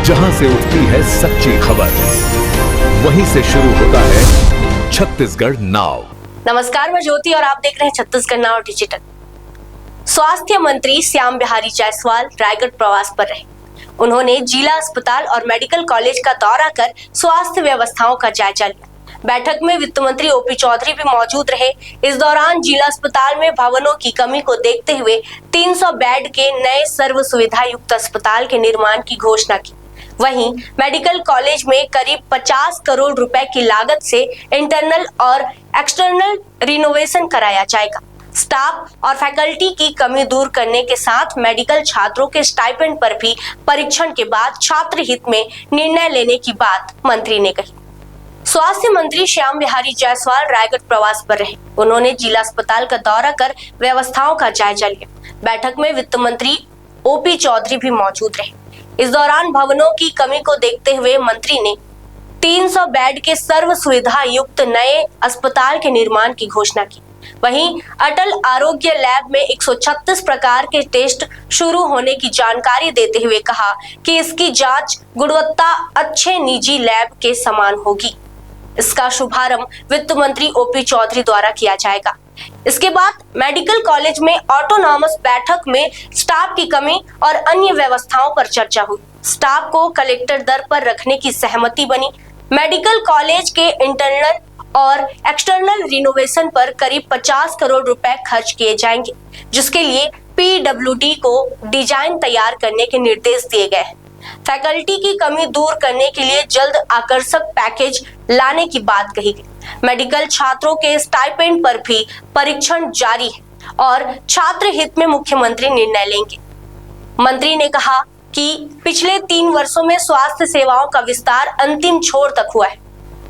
जहां से उठती है सच्ची खबर, वहीं से शुरू होता है छत्तीसगढ़ नाउ। नमस्कार, मैं ज्योति और आप देख रहे हैं छत्तीसगढ़ नाउ डिजिटल। स्वास्थ्य मंत्री श्याम बिहारी जायसवाल रायगढ़ प्रवास पर रहे। उन्होंने जिला अस्पताल और मेडिकल कॉलेज का दौरा कर स्वास्थ्य व्यवस्थाओं का जायजा लिया। बैठक में वित्त मंत्री ओपी चौधरी भी मौजूद रहे। इस दौरान जिला अस्पताल में भवनों की कमी को देखते हुए 300 बेड के नए सर्व सुविधा युक्त अस्पताल के निर्माण की घोषणा की। वहीं मेडिकल कॉलेज में करीब 50 करोड़ रुपए की लागत से इंटरनल और एक्सटर्नल रिनोवेशन कराया जाएगा। स्टाफ और फैकल्टी की कमी दूर करने के साथ मेडिकल छात्रों के स्टाइपेंड पर भी परीक्षण के बाद छात्र हित में निर्णय लेने की बात मंत्री ने कही। स्वास्थ्य मंत्री श्याम बिहारी जायसवाल रायगढ़ प्रवास पर रहे। उन्होंने जिला अस्पताल का दौरा कर व्यवस्थाओं का जायजा लिया। बैठक में वित्त मंत्री ओपी चौधरी भी मौजूद रहे। इस दौरान भवनों की कमी को देखते हुए मंत्री ने 300 बेड के सर्व सुविधा युक्त नए अस्पताल के निर्माण की घोषणा की। वहीं अटल आरोग्य लैब में 136 प्रकार के टेस्ट शुरू होने की जानकारी देते हुए कहा कि इसकी जांच गुणवत्ता अच्छे निजी लैब के समान होगी। इसका शुभारंभ वित्त मंत्री ओपी चौधरी द्वारा किया जाएगा। इसके बाद मेडिकल कॉलेज में ऑटोनॉमस बैठक में स्टाफ की कमी और अन्य व्यवस्थाओं पर चर्चा हुई। स्टाफ को कलेक्टर दर पर रखने की सहमति बनी। मेडिकल कॉलेज के इंटरनल और एक्सटर्नल रिनोवेशन पर करीब 50 करोड़ रुपए खर्च किए जाएंगे, जिसके लिए PWD को डिजाइन तैयार करने के निर्देश दिए गए हैं। फैकल्टी की कमी दूर करने के लिए जल्द आकर्षक पैकेज लाने की बात कही गई। मेडिकल छात्रों के स्टाइपेंड पर भी परीक्षण जारी है और छात्र हित में मुख्यमंत्री निर्णय लेंगे। मंत्री ने कहा कि पिछले 3 वर्षों में स्वास्थ्य सेवाओं का विस्तार अंतिम छोर तक हुआ है।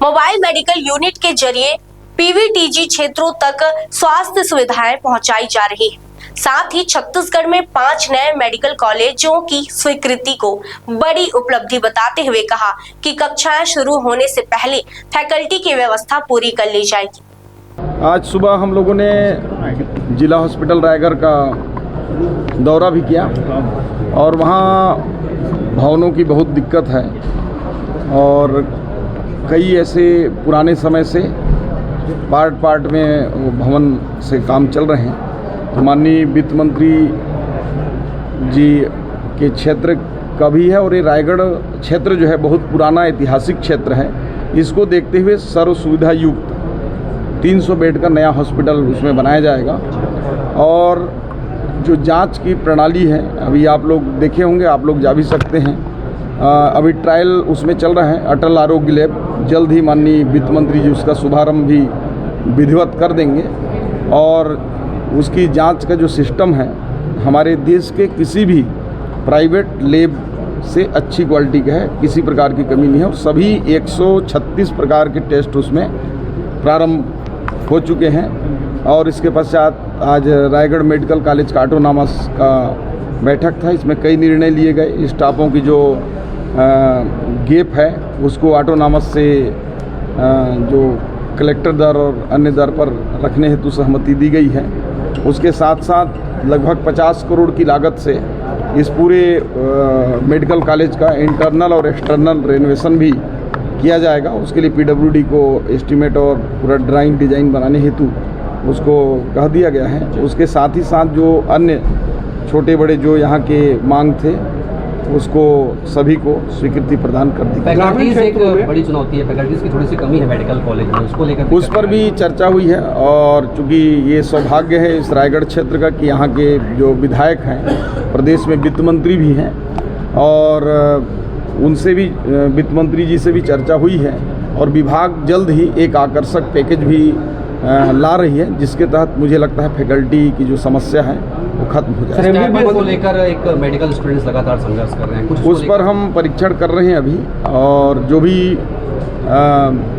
मोबाइल मेडिकल यूनिट के जरिए PVTG क्षेत्रों तक स्वास्थ्य सुविधाएं पहुंचाई जा रही है। साथ ही छत्तीसगढ़ में 5 नए मेडिकल कॉलेजों की स्वीकृति को बड़ी उपलब्धि बताते हुए कहा कि कक्षाएं शुरू होने से पहले फैकल्टी की व्यवस्था पूरी कर ली जाएगी। आज सुबह हम लोगों ने जिला हॉस्पिटल रायगढ़ का दौरा भी किया और वहाँ भवनों की बहुत दिक्कत है और कई ऐसे पुराने समय से पार्ट में भवन से काम चल रहे हैं। तो माननीय वित्त मंत्री जी के क्षेत्र का भी है और ये रायगढ़ क्षेत्र जो है बहुत पुराना ऐतिहासिक क्षेत्र है। इसको देखते हुए सर्व सुविधा युक्त 300 बेड का नया हॉस्पिटल उसमें बनाया जाएगा। और जो जांच की प्रणाली है, अभी आप लोग देखे होंगे, आप लोग जा भी सकते हैं, अभी ट्रायल उसमें चल रहा है। अटल आरोग्य लैब जल्द ही माननीय वित्त मंत्री जी उसका शुभारंभ भी विधिवत कर देंगे और उसकी जांच का जो सिस्टम है हमारे देश के किसी भी प्राइवेट लैब से अच्छी क्वालिटी का है, किसी प्रकार की कमी नहीं है और सभी 136 प्रकार के टेस्ट उसमें प्रारंभ हो चुके हैं। और इसके पश्चात आज रायगढ़ मेडिकल कॉलेज का ऑटोनॉमस का बैठक था। इसमें कई निर्णय लिए गए। स्टाफों की जो गैप है उसको ऑटोनॉमस से जो कलेक्टर दर और अन्य दर पर रखने हेतु सहमति दी गई है। उसके साथ साथ लगभग 50 करोड़ की लागत से इस पूरे मेडिकल कॉलेज का इंटरनल और एक्सटर्नल रेनोवेशन भी किया जाएगा। उसके लिए PWD को एस्टीमेट और पूरा ड्राइंग डिजाइन बनाने हेतु उसको कह दिया गया है। उसके साथ ही साथ जो अन्य छोटे बड़े जो यहाँ के मांग थे उसको सभी को स्वीकृति प्रदान कर दी। फैकल्टीज एक बड़ी चुनौती है, फैकल्टीज की थोड़ी सी कमी है मेडिकल कॉलेज में, उसको लेकर उस पर भी चर्चा हुई है। और चूँकि ये सौभाग्य है इस रायगढ़ क्षेत्र का कि यहाँ के जो विधायक हैं, प्रदेश में वित्त मंत्री भी हैं और उनसे भी वित्त मंत्री जी से भी चर्चा हुई है और विभाग जल्द ही एक आकर्षक पैकेज भी ला रही है, जिसके तहत मुझे लगता है फैकल्टी की जो समस्या है वो खत्म हो जाएगी। को लेकर एक मेडिकल स्टूडेंट्स लगातार संघर्ष कर रहे हैं, उस पर हम परीक्षण कर रहे हैं अभी और जो भी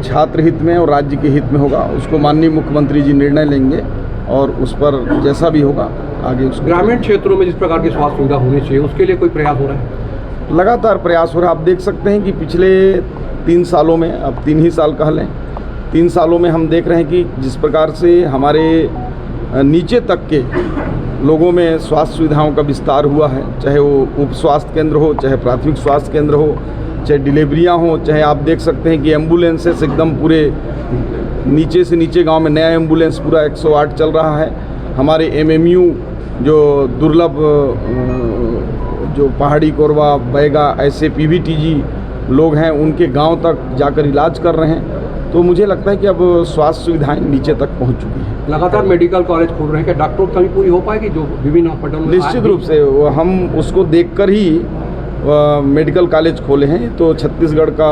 छात्र हित में और राज्य के हित में होगा उसको माननीय मुख्यमंत्री जी निर्णय लेंगे और उस पर जैसा भी होगा आगे उसको। ग्रामीण क्षेत्रों में जिस प्रकार की स्वास्थ्य सुविधा होनी चाहिए उसके लिए कोई प्रयास हो रहा है? लगातार प्रयास हो रहा है। आप देख सकते हैं कि पिछले 3 सालों में, अब 3 ही साल कह लें, 3 सालों में हम देख रहे हैं कि जिस प्रकार से हमारे नीचे तक के लोगों में स्वास्थ्य सुविधाओं का विस्तार हुआ है, चाहे वो उप स्वास्थ्य केंद्र हो, चाहे प्राथमिक स्वास्थ्य केंद्र हो, चाहे डिलीवरियां हो, चाहे आप देख सकते हैं कि एम्बुलेंसेस एकदम पूरे नीचे से नीचे गांव में नया एम्बुलेंस पूरा 108 चल रहा है। हमारे एमएमयू जो दुर्लभ जो पहाड़ी कोरबा बैगा ऐसे पीवीटीजी लोग हैं उनके गांव तक जाकर इलाज कर रहे हैं। तो मुझे लगता है कि अब स्वास्थ्य सुविधाएं नीचे तक पहुंच चुकी हैं। लगातार मेडिकल कॉलेज खोल रहे हैं, क्या डॉक्टरों की कमी पूरी हो पाएगी जो विभिन्न हॉस्पिटलों में? निश्चित रूप से हम उसको देखकर ही मेडिकल कॉलेज खोले हैं। तो छत्तीसगढ़ का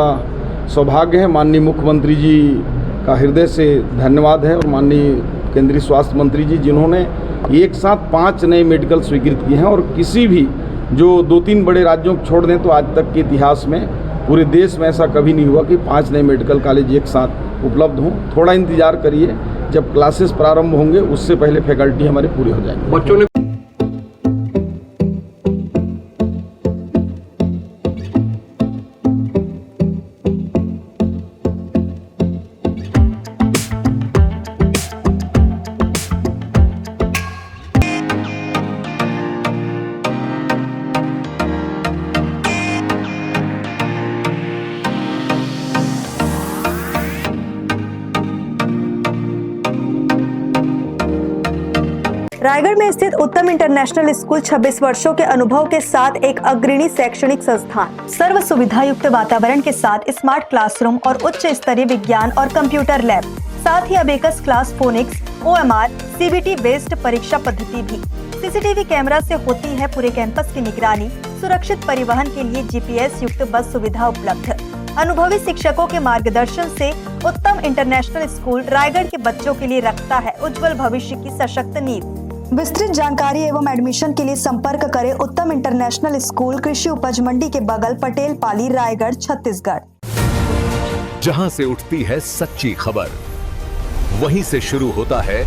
सौभाग्य है, माननीय मुख्यमंत्री जी का हृदय से धन्यवाद है और माननीय केंद्रीय स्वास्थ्य मंत्री जी जिन्होंने एक साथ 5 नए मेडिकल स्वीकृत किए हैं। और किसी भी जो 2-3 बड़े राज्यों को छोड़ दें तो आज तक के इतिहास में पूरे देश में ऐसा कभी नहीं हुआ कि 5 नए मेडिकल कॉलेज एक साथ उपलब्ध हों। थोड़ा इंतजार करिए, जब क्लासेस प्रारंभ होंगे उससे पहले फैकल्टी हमारे पूरे हो जाएंगे। बच्चों ने रायगढ़ में स्थित उत्तम इंटरनेशनल स्कूल 26 वर्षों के अनुभव के साथ एक अग्रणी शैक्षणिक संस्थान, सर्व सुविधा युक्त वातावरण के साथ स्मार्ट क्लासरूम और उच्च स्तरीय विज्ञान और कंप्यूटर लैब, साथ ही abacus class, phonics, OMR, CBT based परीक्षा पद्धति भी। CCTV कैमरा से होती है पूरे कैंपस की निगरानी। सुरक्षित परिवहन के लिए GPS युक्त बस सुविधा उपलब्ध। अनुभवी शिक्षकों के मार्गदर्शन से उत्तम इंटरनेशनल स्कूल रायगढ़ के बच्चों के लिए रखता है उज्जवल भविष्य की सशक्त नींव। विस्तृत जानकारी एवं एडमिशन के लिए संपर्क करें उत्तम इंटरनेशनल स्कूल, कृषि उपज मंडी के बगल, पटेल पाली, रायगढ़, छत्तीसगढ़। जहां से उठती है सच्ची खबर, वहीं से शुरू होता है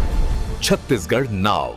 छत्तीसगढ़ नाव।